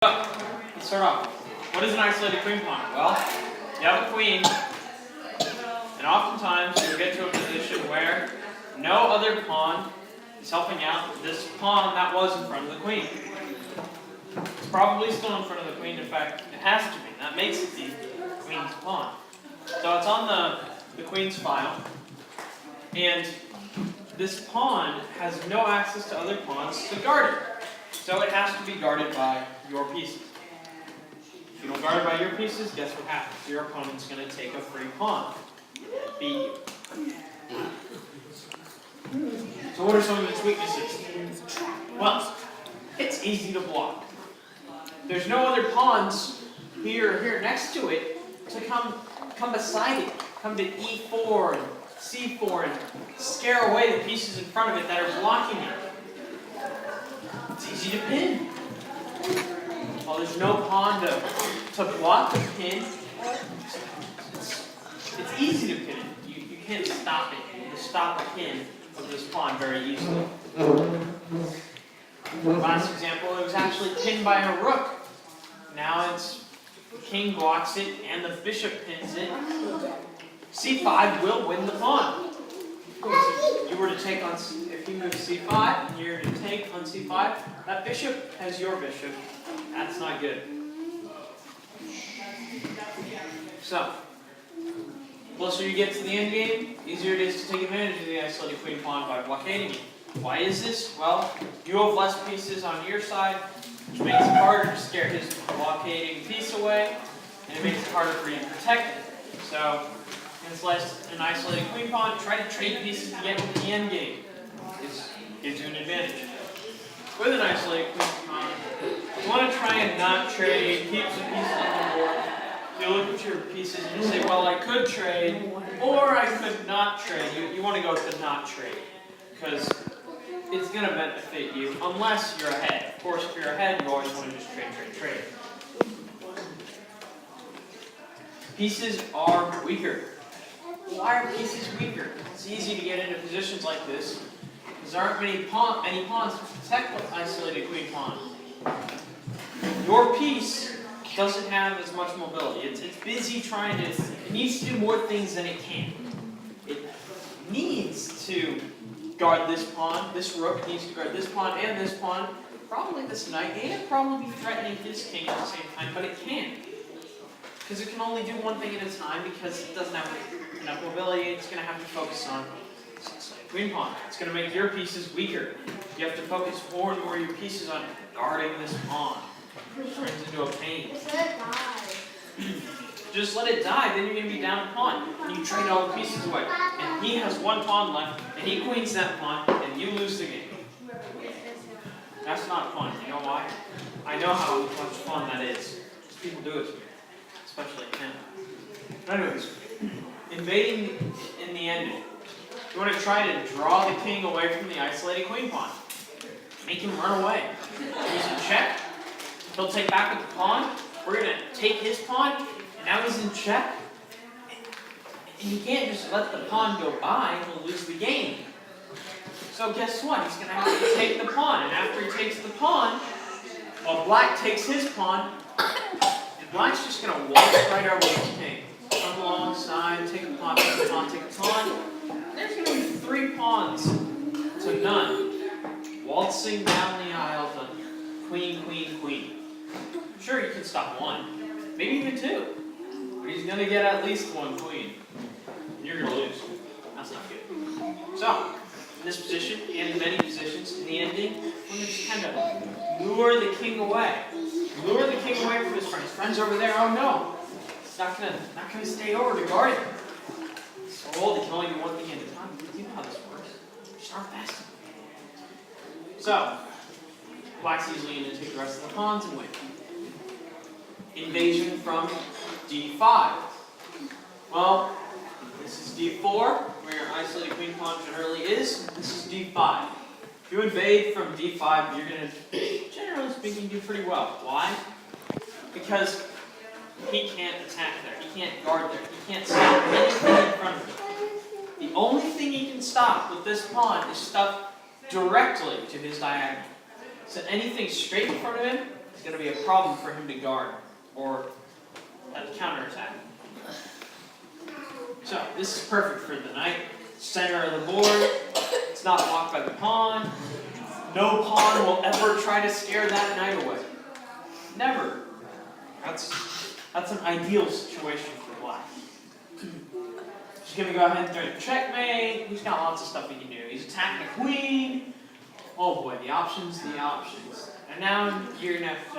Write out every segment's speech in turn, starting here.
Let's start off. What is an isolated queen pawn? Well, you have a queen, and oftentimes you'll get to a position where no other pawn is helping out this pawn that was in front of the queen. It's probably still in front of the queen. In fact, it has to be. That makes it the queen's pawn. So it's on the queen's file, and this pawn has no access to other pawns to guard it. So it has to be guarded by your pieces. If you don't guard it by your pieces, guess what happens? Your opponent's going to take a free pawn. Beat you. So what are some of its weaknesses? Well, it's easy to block. There's no other pawns here next to it to come beside it. Come to E4 and C4 and scare away the pieces in front of it that are blocking it. It's easy to pin. Well, there's no pawn to block the pin. It's easy to pin it. You can't stop it. You can stop a pin of this pawn very easily. Last example, it was actually pinned by a rook. Now it's the king blocks it and the bishop pins it. C5 will win the pawn. If you were to take on, if you move C5 and you're to take on C5, that bishop has your bishop. That's not good. So, closer you get to the end game, easier it is to take advantage of the isolated queen pawn by blockading it. Why is this? Well, you have less pieces on your side, which makes it harder to scare his blockading piece away, and it makes it harder for you to protect it. So, against an isolated queen pawn, try to trade pieces to get to the end game. It gives you an advantage. With an isolated queen pawn, you want to try and not trade heaps of pieces on the board. You look at your pieces and you say, well, I could trade, or I could not trade. You want to go to not trade, because it's going to benefit you, unless you're ahead. Of course, if you're ahead, you always want to just trade. Pieces are weaker. Why are pieces weaker? It's easy to get into positions like this, because there aren't many pawns to protect the isolated queen pawn. Your piece doesn't have as much mobility. It's busy trying to, it needs to do more things than it can. It needs to guard this pawn, this rook needs to guard this pawn and this pawn, probably this knight, and probably be threatening his king at the same time, but it can't. Because it can only do one thing at a time, because it doesn't have enough mobility. It's going to have to focus on queen pawn. It's going to make your pieces weaker. You have to focus more and more of your pieces on guarding this pawn. It turns into a pain. Just let it die, then you're going to be down a pawn. And you trade all the pieces away. And he has one pawn left, and he queens that pawn, and you lose the game. That's not fun. You know why? I know how much fun that is. People do it to me. Especially him. But anyways, invading in the ending. You want to try to draw the king away from the isolated queen pawn. Make him run away. He's in check. He'll take back with the pawn. We're going to take his pawn, and now he's in check. And you can't just let the pawn go by, he'll lose the game. So guess what? He's going to have to take the pawn, and after he takes the pawn, while black takes his pawn, black's just going to walk right over his king. Come alongside, take a pawn, take a pawn, take a pawn. There's going to be 3 pawns to none. Waltzing down the aisle to queen, queen, queen. Sure, you can stop 1, maybe even 2. But he's going to get at least 1 queen. And you're going to lose. That's not good. So, in this position, and in many positions, in the ending, we're going to just kind of lure the king away. Lure the king away from his friends. His friend's over there. Oh no! It's not gonna stay over to guard him. So old, he can only do one thing at a time. You know how this works. Just aren't fast. So, black's easily going to take the rest of the pawns and win. Invasion from D5. Well, this is D4, where your isolated queen pawn generally is. This is D5. If you invade from D5, you're going to, generally speaking, do pretty well. Why? Because he can't attack there. He can't guard there. He can't stop anything in front of him. The only thing he can stop with this pawn is stuff directly to his diagonal. So anything straight in front of him, is going to be a problem for him to guard or counterattack. So this is perfect for the knight. Center of the board. It's not blocked by the pawn. No pawn will ever try to scare that knight away. Never. That's an ideal situation for black. He's going to go ahead and throw a checkmate. He's got lots of stuff he can do. He's attacking a queen. Oh boy, the options. And now you're going to have to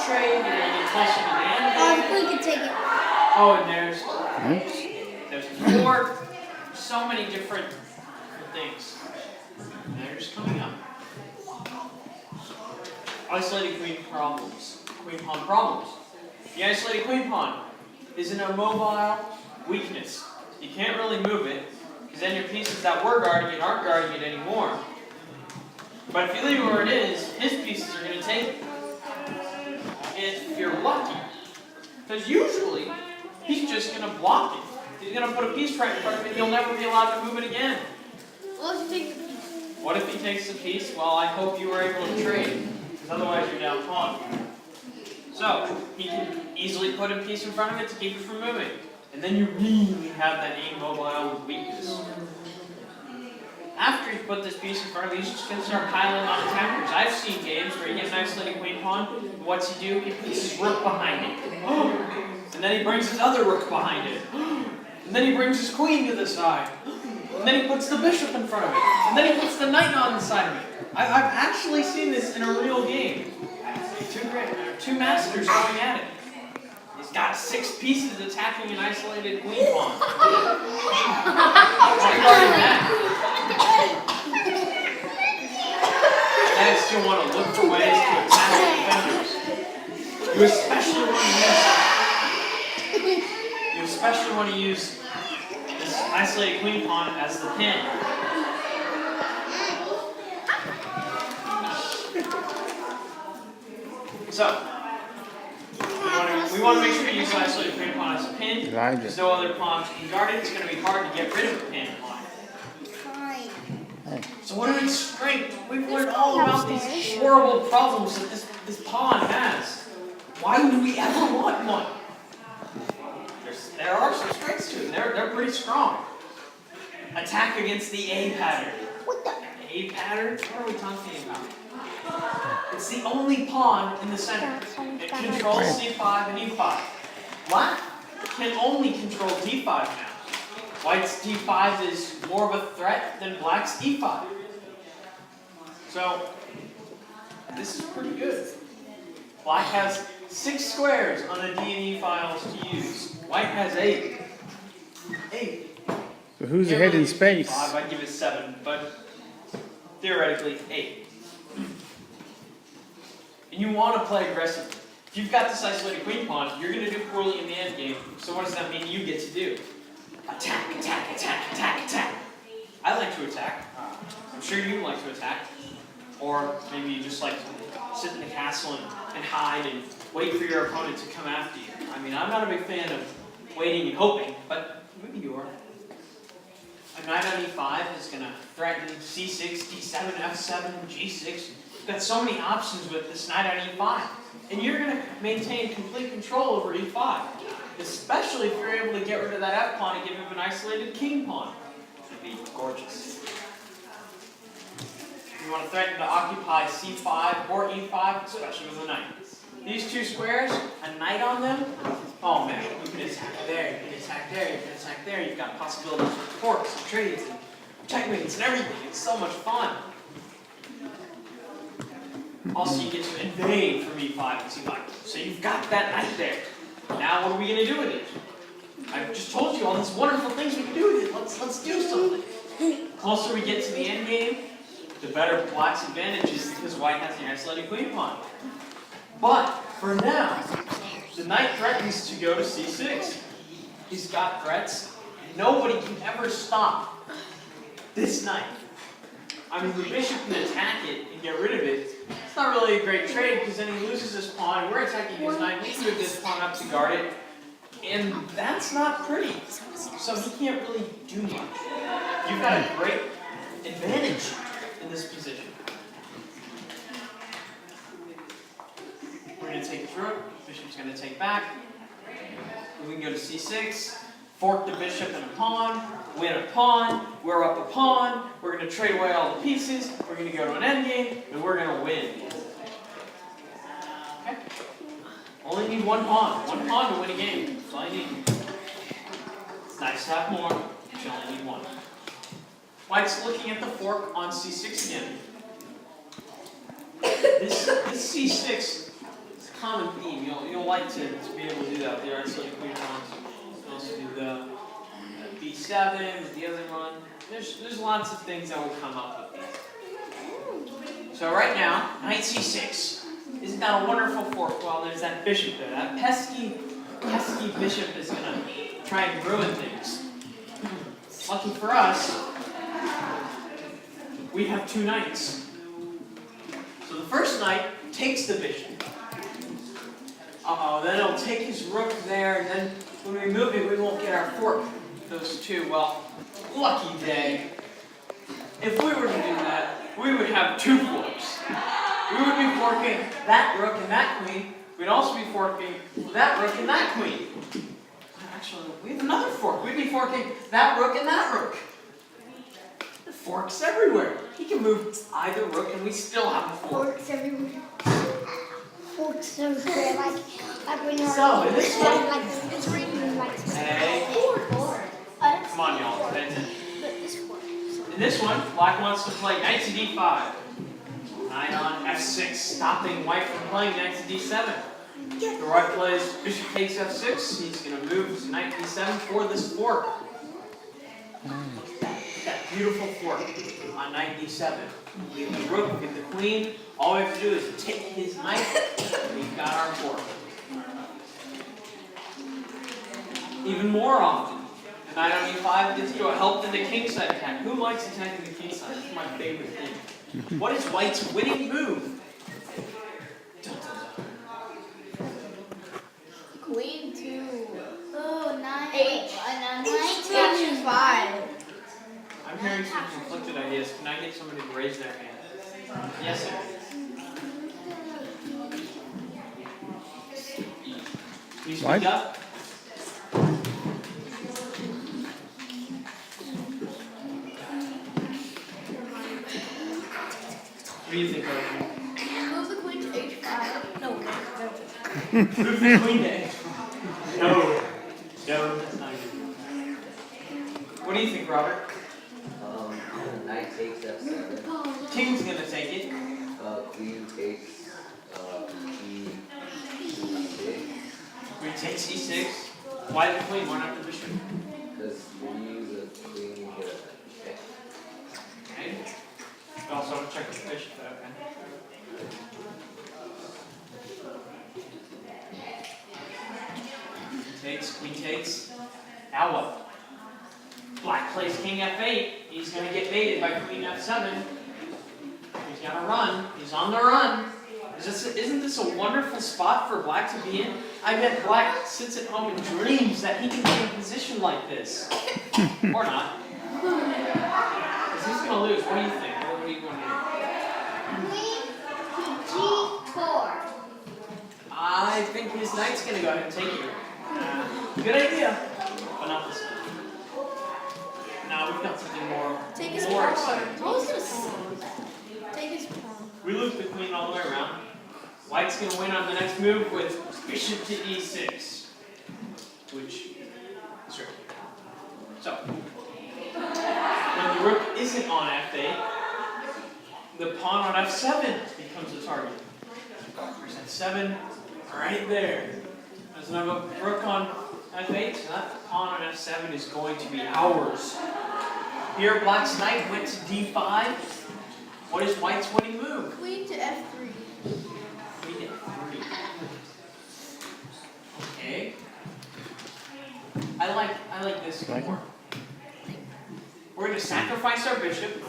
trade. You're going to get closer to the end. We can take it. Oh, and there's a fork. So many different things. And they're just coming up. Isolated queen problems. Queen pawn problems. The isolated queen pawn is an immobile weakness. You can't really move it, because then your pieces that were guarding it aren't guarding it anymore. But if you leave it where it is, his pieces are going to take it. If you're lucky. Because usually, he's just going to block it. He's going to put a piece right in front of it, and you'll never be allowed to move it again. What if he takes the piece? Well, I hope you were able to trade, because otherwise you're down pawn. So, he can easily put a piece in front of it to keep it from moving. And then you really have that immobile weakness. After you put this piece in front of it, he's just going to start piling on attackers. I've seen games where you get an isolated queen pawn, and what's he do? He puts his rook behind it. And then he brings his other rook behind it. And then he brings his queen to the side. And then he puts the bishop in front of it. And then he puts the knight on the side of it. I've actually seen this in a real game. Two masters going at it. He's got 6 pieces attacking an isolated queen pawn. They still want to look for ways to attack defenders. You especially want to use this isolated queen pawn as the pin. So, we want to make sure you use isolated queen pawn as a pin. Because no other pawns can guard it. It's going to be hard to get rid of the pin pawn. So what are its strengths? We've learned all about these horrible problems that this pawn has. Why would we ever want one? There are some strengths to it. They're pretty strong. Attack against the A pattern. What the? A pattern? What are we talking about? It's the only pawn in the center. It controls C5 and E5. Black can only control D5 now. White's D5 is more of a threat than black's E5. So, this is pretty good. Black has 6 squares on the D and E files to use. White has 8. 8. So who's ahead in space? D5, I'd give it 7, but theoretically 8. And you want to play aggressively. If you've got this isolated queen pawn, you're going to do poorly in the end game. So what does that mean you get to do? Attack, attack, attack, attack, attack. I like to attack. I'm sure you like to attack. Or maybe you just like to sit in the castle and hide and wait for your opponent to come after you. I mean, I'm not a big fan of waiting and hoping, but maybe you are. A knight on E5 is going to threaten C6, D7, F7, G6. You've got so many options with this knight on E5. And you're going to maintain complete control over E5. Especially if you're able to get rid of that F pawn and give him an isolated king pawn. Which would be gorgeous. You want to threaten to occupy C5 or E5, especially with a knight. These 2 squares, a knight on them, oh man, you can attack there, you can attack there, you can attack there. You've got possibilities for forks and trades and checkmates and everything. It's so much fun. Also, you get to invade from E5 and C5. So you've got that knight there. Now what are we going to do with it? I've just told you all these wonderful things we can do with it. Let's do something. The closer we get to the end game, the better black's advantage is because white has the isolated queen pawn. But for now, the knight threatens to go to C6. He's got threats. Nobody can ever stop this knight. I mean, the bishop can attack it and get rid of it. It's not really a great trade because then he loses his pawn. We're attacking his knight. We can move this pawn up to guard it. And that's not pretty. So he can't really do much. You've got a great advantage in this position. going to take his rook. Bishop's going to take back. We can go to c6. Fork the bishop and a pawn. Win a pawn. We're up a pawn. We're going to trade away all the pieces. We're going to go to an endgame. And we're going to win. Okay? Only need one pawn. One pawn to win a game. That's all you need. It's nice to have more, but you only need one. White's looking at the fork on c6 again. This c6 is a common theme. You'll like to be able to do that. There are some queen pawns. You can also do the b7 with the other one. There's lots of things that will come up with these. So right now, knight c6. Isn't that a wonderful fork? Well, there's that bishop there. That pesky bishop is going to try and ruin things. Lucky for us, we have two knights. So the first knight takes the bishop. Then it'll take his rook there, and then when we move it, we won't get our fork. Those two, well, lucky day. If we were to do that, we would have two forks. We would be forking that rook and that queen. We'd also be forking that rook and that queen. Actually, we have another fork. We'd be forking that rook and that rook. The forks everywhere. He can move either rook and we still have a fork. Forks everywhere. Forks everywhere. Like when you're So, in this one, like it's raining like hey, come on y'all, pay attention. In this one, black wants to play knight to d5. Knight on f6, stopping white from playing knight to d7. The white plays bishop takes f6. He's going to move to knight d7 for this fork. That beautiful fork on knight d7. We have the rook, we have the queen. All we have to do is take his knight, and we've got our fork. Even more often, the knight on e5 gets to help in the kingside attack. Who likes attacking the kingside? That's my favorite thing. What is white's winning move? Dun, dun, dun. Queen 2. Oh, 9. H. H is 5. I'm hearing some conflicted ideas. Can I get somebody to raise their hand? Yes, sir. Can you speak What? up? What do you think, Roger? Move the queen to H5. No, Move the queen to h5. No, that's not good. What do you think, Robert? Knight takes f7. King's gonna take it. Queen takes e6. Queen takes e6. Why the queen? Why not the bishop? Because when you use a queen, you get a check. Okay. You also have to check the bishop, though, okay? Queen takes. Now what? Black plays king f8. He's going to get mated by queen f7. He's got to run. He's on the run. Isn't this a wonderful spot for black to be in? I bet black sits at home and dreams that he can be in a position like this. Or not. Because he's going to lose. What do you think? What are you going to do? Queen to G4. I think his knight's going to go ahead and take you. Good idea. But not this time. Now we've got something more Take his more pawn. exciting. I was gonna say that. Take his pawn. We loop the queen all the way around. White's going to win on the next move with bishop to e6, which is right. So, when the rook isn't on f8, the pawn on f7 becomes the target. There's f7 right there. There's another rook on f8, so that pawn on f7 is going to be ours. Here, black's knight went to d5. What is white's winning move? Queen to F3. Queen f3. Okay. I like this more. We're going to sacrifice our bishop.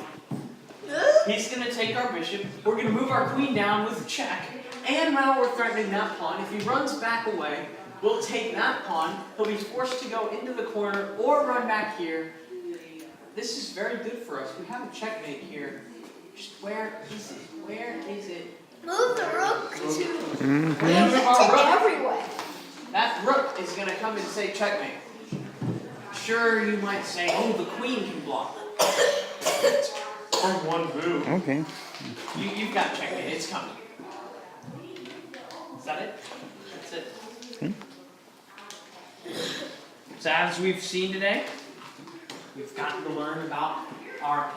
He's going to take our bishop. We're going to move our queen down with a check. And now we're threatening that pawn. If he runs back away, we'll take that pawn. He'll be forced to go into the corner or run back here. This is very good for us. We have a checkmate here. Just where is it? Where is it? Move the rook to Mm-hmm. Move our rook. everywhere. That rook is gonna come and say checkmate. Sure, you might say, oh, the queen can block. From one move. Okay. You've got checkmate, it's coming. Is that it? That's it. Okay. So as we've seen today, we've gotten to learn about our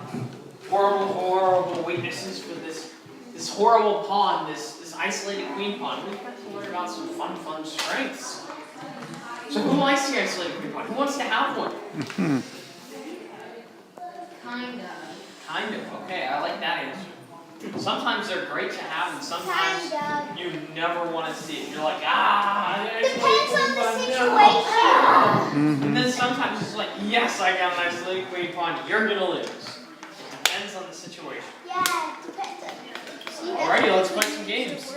horrible, horrible weaknesses for this horrible pawn, this isolated queen pawn. We've got to learn about some fun strengths. So who likes the isolated queen pawn? Who wants to have one? Kind of. Kind of. Okay, I like that answer. Sometimes they're great to have, and sometimes Kind of. you never want to see it. You're like, there's Depends my on queen the pawn, situation. no. And then sometimes it's like, yes, I got an isolated queen pawn. You're gonna lose. It depends on the situation. Yeah, depends on. See, Alrighty, let's play some games.